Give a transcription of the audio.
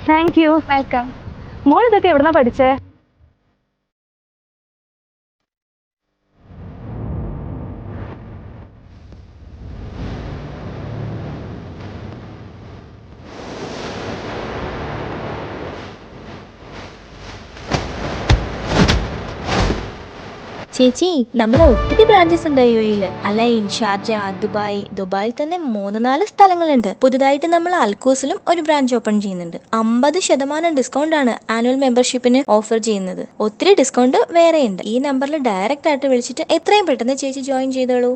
Thank you. Welcome. മോൾ ഇതൊക്കെ എവിടുന്നാ പഠിച്ചേ? ചേച്ചി, നമ്മളെ ഒത്തിരി ബ്രാഞ്ചസ് ഉണ്ട് UAE-ല്. അലൈൻ, ഷാർജ, ദുബായ് തന്നെ 3-4 സ്ഥലങ്ങളുണ്ട്. പുതുതായിട്ട് നമ്മൾ അൽക്കൂസിലും ഒരു ബ്രാഞ്ച് ഓപ്പൺ ചെയ്യുന്നുണ്ട്. 50% ഡിസ്കൗണ്ട് ആണ് ആനുവൽ മെമ്പർഷിപ്പിന് ഓഫർ ചെയ്യുന്നത്. ഒത്തിരി ഡിസ്കൗണ്ട് വേറെയുണ്ട്. ഈ നമ്പറിൽ ഡയറക്റ്റ് ആയിട്ട് വിളിച്ചിട്ട് എത്രയും പെട്ടെന്ന് ചേച്ചി ജോയിൻ ചെയ്തോളൂ.